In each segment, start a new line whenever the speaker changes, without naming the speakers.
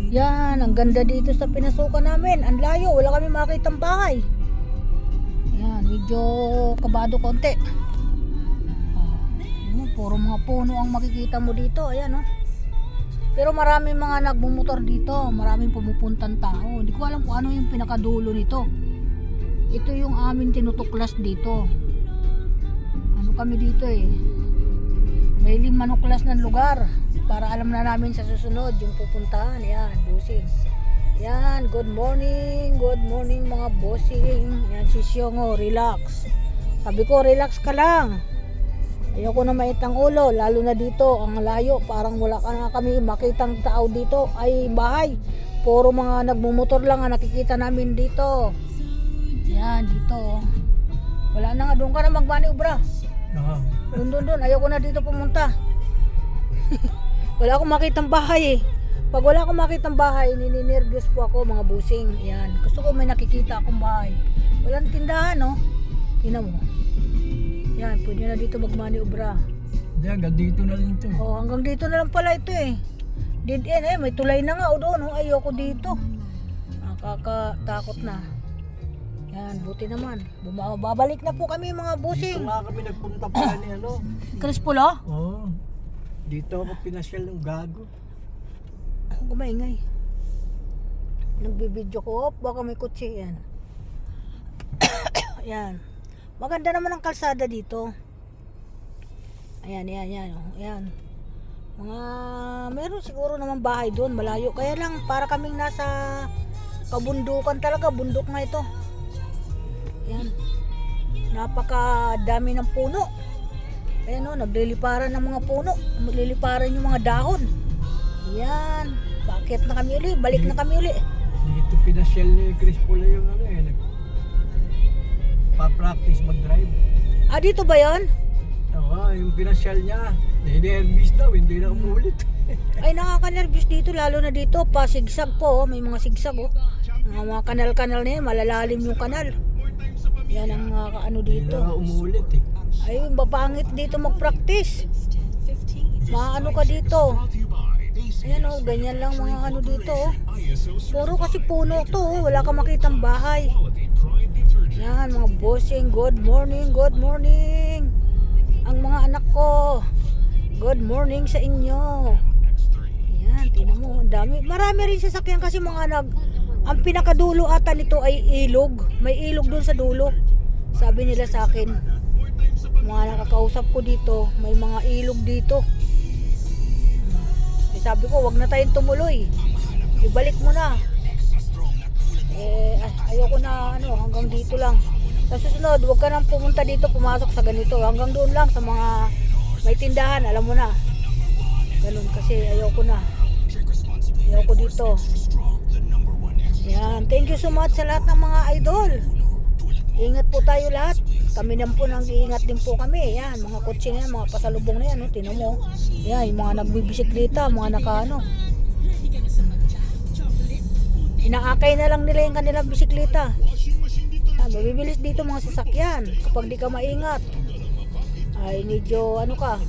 Yan, ang ganda dito sa pinasukan namin. Ang layo, wala kami makitang bahay. Yan, medyo kabado konti. Puro mga puno ang makikita mo dito. Ayan, oh. Pero maraming mga nagmumotor dito, maraming pumupuntang tao. Hindi ko alam kung ano yung pinakadulo nito. Ito yung aming tinutuklas dito. Ano kami dito eh, may limanuklas ng lugar para alam na namin sa susunod yung pupuntahan. Yan, bossing. Yan, good morning mga bossing. Yan si Siongo, relax. Sabi ko relax ka lang. Ayoko na maitang ulo, lalo na dito, ang layo, parang wala ka na kami makitang tao dito, ay bahay. Puro mga nagmumotor lang ang nakikita namin dito. Yan, dito. Wala na nga, doon ka na magbani ubra. Doon, ayoko na dito pumunta. Wala akong makitang bahay eh. Pag wala akong makitang bahay, nininervyos po ako mga busing. Yan, gusto ko may nakikita akong bahay. Walang tindahan, no? Tingnan mo. Yan, pwede na dito magmaniobra.
Hindi, hanggang dito na lang ito.
Oh, hanggang dito na lang pala ito eh. Dead end eh, may tulay na nga o doon. Oh, ayoko dito. Nakakatakot na. Yan, buti naman. Babalik na po kami mga busing.
Dito nga kami nagpunta pala ni ano.
Crispulo?
Oo. Dito ako pinasyal ng gago.
Ako maingay. Nagbibideo ko. Baka may kutsi yan. Yan. Maganda naman ang kalsada dito. Ayan. Ayan. Meron siguro naman bahay doon, malayo. Kaya lang, para kaming nasa kabundukan talaga. Bundok nga ito. Ayan. Napakadami ng puno. Ayan o, nagliliparan ng mga puno. Nagliliparan yung mga dahon. Ayan. Bakit na kami uli? Balik na kami uli.
Dito pinasyal ni Chris Pula yung ano eh. Pa-practice mag-drive.
Ah, dito ba yon?
Oo, yung pinasyal niya. Nervous daw, hindi na umulit.
Ay, nakaka-nervous dito, lalo na dito. Pasigsag po, may mga sigsag oh. Mga kanal-kanal na yan, malalalim yung kanal. Yan ang ano
Hindi
dito.
na umulit eh.
Ay, mapangit dito mag-practice. Maano ka dito. Ayan oh, ganyan lang mga ano dito oh. Puro kasi puno to oh, wala ka makitang bahay. Yan mga bossing, good morning. Ang mga anak ko, good morning sa inyo. Yan, tingnan mo, ang dami. Marami rin sasakyan kasi mga ang pinakadulo ata nito ay ilog. May ilog dun sa dulo. Sabi nila sa akin, mga nakakausap ko dito, may mga ilog dito. Sabi ko, wag na tayong tumuloy. Ibalik mo na. Ayoko na hanggang dito lang. Sa susunod, wag ka nang pumunta dito, pumasok sa ganito. Hanggang doon lang sa mga may tindahan, alam mo na. Ganun kasi ayoko na. Ayoko dito. Yan, thank you so much sa lahat ng mga idol. Ingat po tayo lahat. Kami naman po nag-iingat din po kami. Yan, mga kotse na yan, mga pasalubong na yan, no? Tingnan mo. Yan, yung mga nagbibisikleta, mga nakaano. Inaakay na lang nila yung kanilang bisikleta. Mabibilis dito mga sasakyan kapag di ka maingat. Ay medyo ano ka.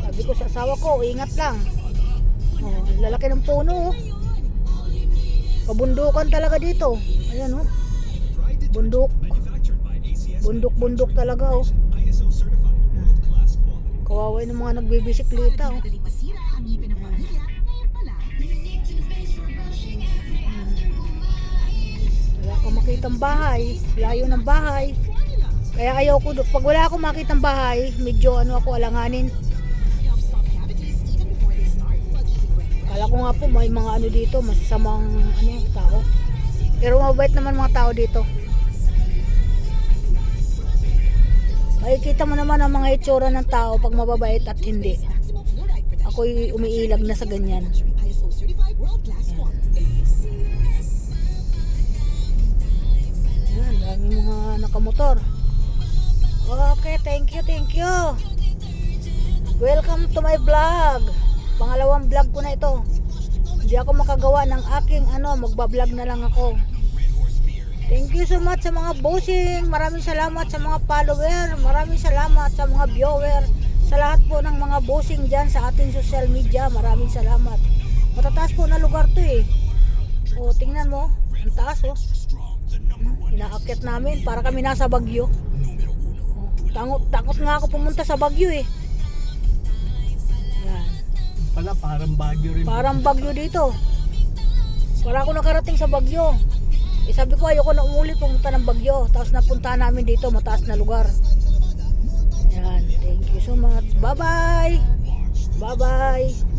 Sabi ko sa asawa ko, ingat lang. Oh, lalaki ng puno oh. Kabundukan talaga dito. Ayan oh. Bundok talaga oh. Kawawa ng mga nagbibisikleta oh. Wala akong makitang bahay, layo ng bahay. Kaya ayaw ko, pag wala akong makitang bahay, medyo ano ako alanganin. Kala ko nga po may mga ano dito, masasamang tao. Pero mabait naman mga tao dito. Makikita mo naman ang mga itsura ng tao pag mababait at hindi. Ako'y umiilag na sa ganyan. Daming mga nakamotor. Okay, thank you. Welcome to my vlog. Pangalawang vlog ko na ito. Hindi ako makagawa ng aking magbablog na lang ako. Thank you so much sa mga bossing. Maraming salamat sa mga follower. Maraming salamat sa mga viewer. Sa lahat po ng mga bossing dyan sa ating social media. Maraming salamat. Matataas po na lugar to eh. O, tingnan mo. Ang taas oh. Inaakyat namin para kami nasa Bagyo. Takot nga ako pumunta sa Bagyo eh. Yan.
Pala parang Baguio rin.
Parang Bagyo dito. Para ako nakarating sa Bagyo. Eh sabi ko ayoko na umuli pumunta ng Bagyo. Tapos napunta namin dito mataas na lugar. Yan. Thank you so much. Bye bye. Bye bye.